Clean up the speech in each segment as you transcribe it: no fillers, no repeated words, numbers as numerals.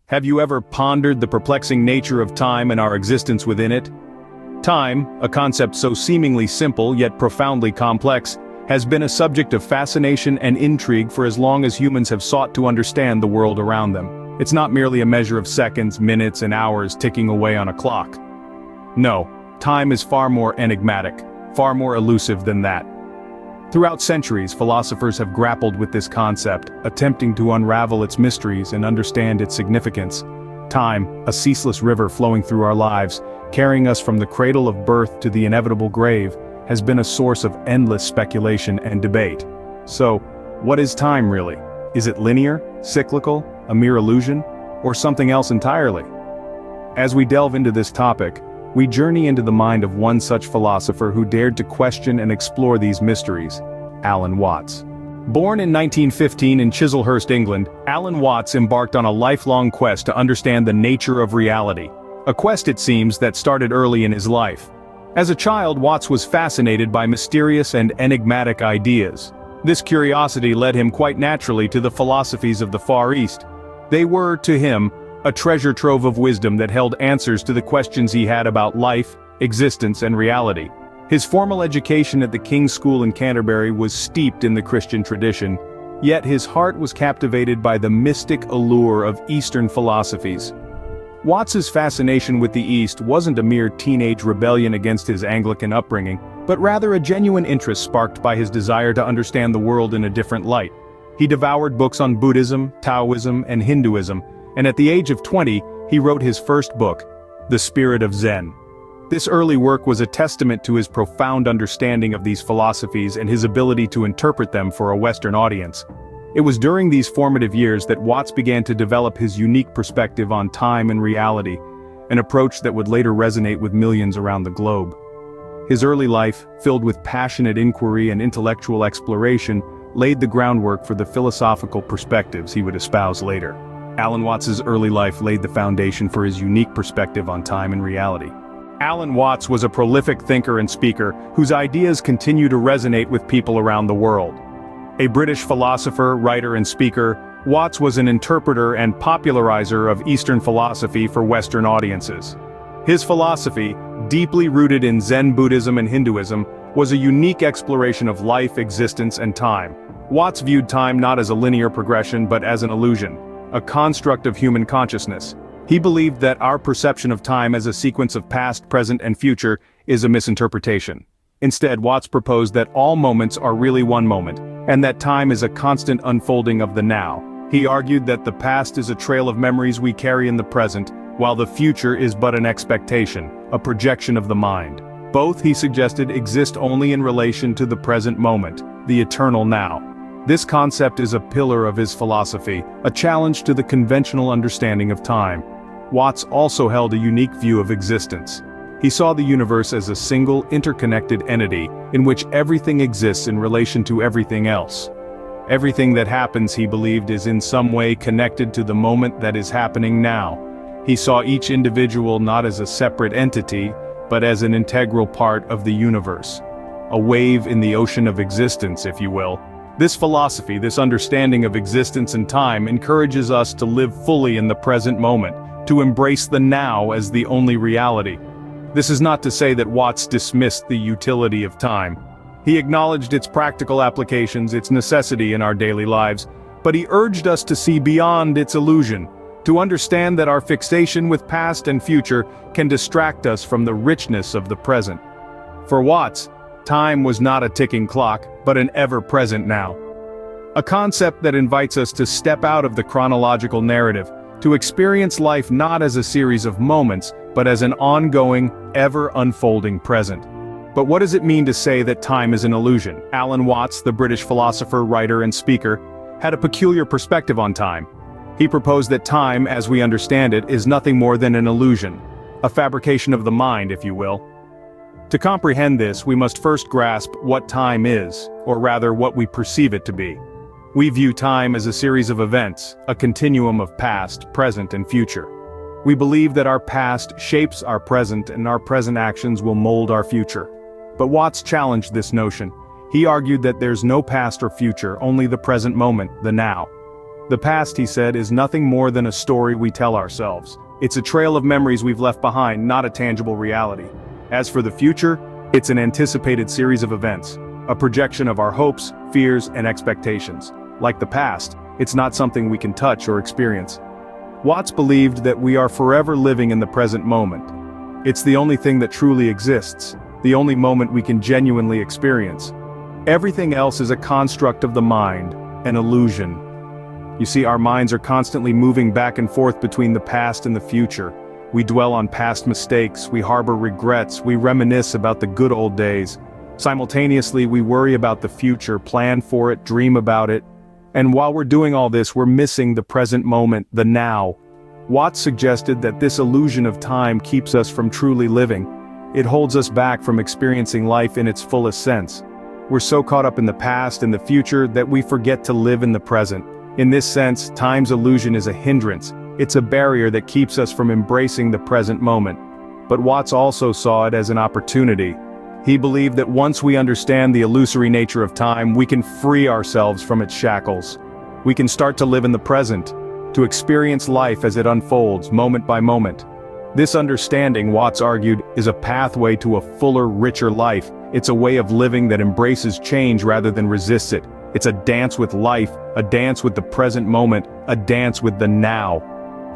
Have you ever pondered the perplexing nature of time and our existence within it? Time, a concept so seemingly simple yet profoundly complex, has been a subject of fascination and intrigue for as long as humans have sought to understand the world around them. It's not merely a measure of seconds, minutes, and hours ticking away on a clock. No, time is far more enigmatic, far more elusive than that. Throughout centuries, philosophers have grappled with this concept, attempting to unravel its mysteries and understand its significance. Time, a ceaseless river flowing through our lives, carrying us from the cradle of birth to the inevitable grave, has been a source of endless speculation and debate. So, what is time really? Is it linear, cyclical, a mere illusion, or something else entirely? As we delve into this topic, we journey into the mind of one such philosopher who dared to question and explore these mysteries, Alan Watts. Born in 1915 in Chislehurst, England, Alan Watts embarked on a lifelong quest to understand the nature of reality. A quest, it seems, that started early in his life. As a child, Watts was fascinated by mysterious and enigmatic ideas. This curiosity led him quite naturally to the philosophies of the Far East. They were, to him, a treasure trove of wisdom that held answers to the questions he had about life, existence, and reality. His formal education at the King's School in Canterbury was steeped in the Christian tradition, yet his heart was captivated by the mystic allure of Eastern philosophies. Watts's fascination with the East wasn't a mere teenage rebellion against his Anglican upbringing, but rather a genuine interest sparked by his desire to understand the world in a different light. He devoured books on Buddhism, Taoism, and Hinduism, and at the age of 20, he wrote his first book, The Spirit of Zen. This early work was a testament to his profound understanding of these philosophies and his ability to interpret them for a Western audience. It was during these formative years that Watts began to develop his unique perspective on time and reality, an approach that would later resonate with millions around the globe. His early life, filled with passionate inquiry and intellectual exploration, laid the groundwork for the philosophical perspectives he would espouse later. Alan Watts's early life laid the foundation for his unique perspective on time and reality. Alan Watts was a prolific thinker and speaker whose ideas continue to resonate with people around the world. A British philosopher, writer, and speaker, Watts was an interpreter and popularizer of Eastern philosophy for Western audiences. His philosophy, deeply rooted in Zen Buddhism and Hinduism, was a unique exploration of life, existence, and time. Watts viewed time not as a linear progression but as an illusion, a construct of human consciousness. He believed that our perception of time as a sequence of past, present, and future is a misinterpretation. Instead, Watts proposed that all moments are really one moment, and that time is a constant unfolding of the now. He argued that the past is a trail of memories we carry in the present, while the future is but an expectation, a projection of the mind. Both, he suggested, exist only in relation to the present moment, the eternal now. This concept is a pillar of his philosophy, a challenge to the conventional understanding of time. Watts also held a unique view of existence. He saw the universe as a single, interconnected entity, in which everything exists in relation to everything else. Everything that happens, he believed, is in some way connected to the moment that is happening now. He saw each individual not as a separate entity, but as an integral part of the universe. A wave in the ocean of existence, if you will. This philosophy, this understanding of existence and time, encourages us to live fully in the present moment, to embrace the now as the only reality. This is not to say that Watts dismissed the utility of time. He acknowledged its practical applications, its necessity in our daily lives, but he urged us to see beyond its illusion, to understand that our fixation with past and future can distract us from the richness of the present. For Watts, time was not a ticking clock, but an ever-present now. A concept that invites us to step out of the chronological narrative, to experience life not as a series of moments, but as an ongoing, ever-unfolding present. But what does it mean to say that time is an illusion? Alan Watts, the British philosopher, writer, and speaker, had a peculiar perspective on time. He proposed that time, as we understand it, is nothing more than an illusion, a fabrication of the mind, if you will. To comprehend this, we must first grasp what time is, or rather what we perceive it to be. We view time as a series of events, a continuum of past, present, and future. We believe that our past shapes our present and our present actions will mold our future. But Watts challenged this notion. He argued that there's no past or future, only the present moment, the now. The past, he said, is nothing more than a story we tell ourselves. It's a trail of memories we've left behind, not a tangible reality. As for the future, it's an anticipated series of events, a projection of our hopes, fears, and expectations. Like the past, it's not something we can touch or experience. Watts believed that we are forever living in the present moment. It's the only thing that truly exists, the only moment we can genuinely experience. Everything else is a construct of the mind, an illusion. You see, our minds are constantly moving back and forth between the past and the future. We dwell on past mistakes, we harbor regrets, we reminisce about the good old days. Simultaneously, we worry about the future, plan for it, dream about it. And while we're doing all this, we're missing the present moment, the now. Watts suggested that this illusion of time keeps us from truly living. It holds us back from experiencing life in its fullest sense. We're so caught up in the past and the future that we forget to live in the present. In this sense, time's illusion is a hindrance. It's a barrier that keeps us from embracing the present moment. But Watts also saw it as an opportunity. He believed that once we understand the illusory nature of time, we can free ourselves from its shackles. We can start to live in the present, to experience life as it unfolds, moment by moment. This understanding, Watts argued, is a pathway to a fuller, richer life. It's a way of living that embraces change rather than resists it. It's a dance with life, a dance with the present moment, a dance with the now.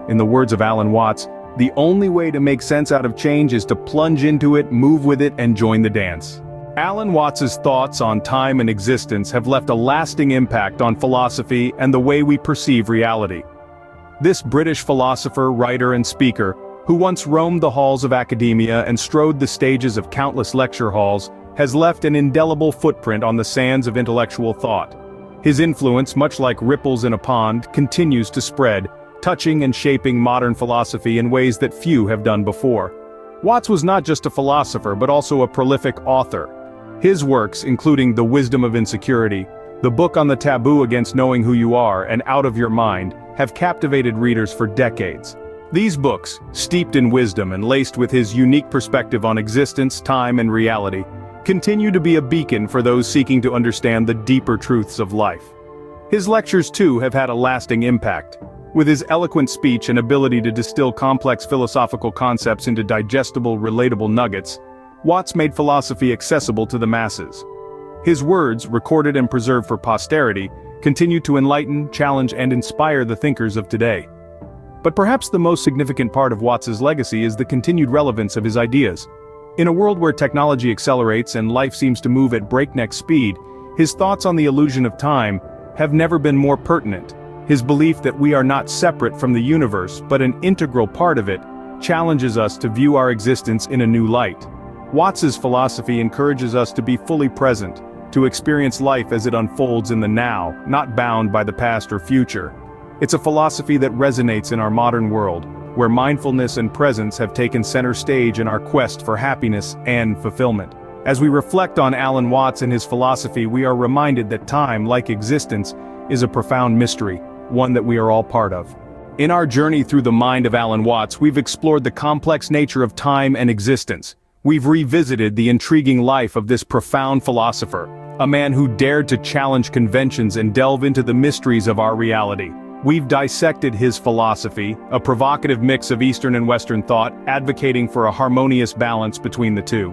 In the words of Alan Watts, the only way to make sense out of change is to plunge into it, move with it, and join the dance. Alan Watts's thoughts on time and existence have left a lasting impact on philosophy and the way we perceive reality. This British philosopher, writer, and speaker, who once roamed the halls of academia and strode the stages of countless lecture halls, has left an indelible footprint on the sands of intellectual thought. His influence, much like ripples in a pond, continues to spread, touching and shaping modern philosophy in ways that few have done before. Watts was not just a philosopher but also a prolific author. His works, including The Wisdom of Insecurity, the book on the taboo against knowing who you are, and Out of Your Mind, have captivated readers for decades. These books, steeped in wisdom and laced with his unique perspective on existence, time, and reality, continue to be a beacon for those seeking to understand the deeper truths of life. His lectures, too, have had a lasting impact. With his eloquent speech and ability to distill complex philosophical concepts into digestible, relatable nuggets, Watts made philosophy accessible to the masses. His words, recorded and preserved for posterity, continue to enlighten, challenge, and inspire the thinkers of today. But perhaps the most significant part of Watts's legacy is the continued relevance of his ideas. In a world where technology accelerates and life seems to move at breakneck speed, his thoughts on the illusion of time have never been more pertinent. His belief that we are not separate from the universe but an integral part of it challenges us to view our existence in a new light. Watts's philosophy encourages us to be fully present, to experience life as it unfolds in the now, not bound by the past or future. It's a philosophy that resonates in our modern world, where mindfulness and presence have taken center stage in our quest for happiness and fulfillment. As we reflect on Alan Watts and his philosophy, we are reminded that time, like existence, is a profound mystery, one that we are all part of. In our journey through the mind of Alan Watts, we've explored the complex nature of time and existence. We've revisited the intriguing life of this profound philosopher, a man who dared to challenge conventions and delve into the mysteries of our reality. We've dissected his philosophy, a provocative mix of Eastern and Western thought, advocating for a harmonious balance between the two.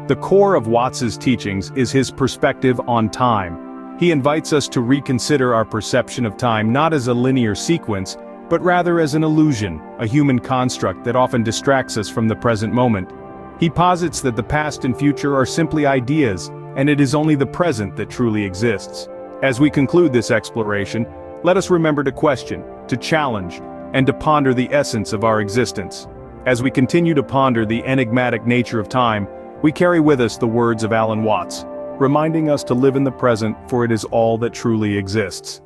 The core of Watts's teachings is his perspective on time. He invites us to reconsider our perception of time not as a linear sequence, but rather as an illusion, a human construct that often distracts us from the present moment. He posits that the past and future are simply ideas, and it is only the present that truly exists. As we conclude this exploration, let us remember to question, to challenge, and to ponder the essence of our existence. As we continue to ponder the enigmatic nature of time, we carry with us the words of Alan Watts, reminding us to live in the present, for it is all that truly exists.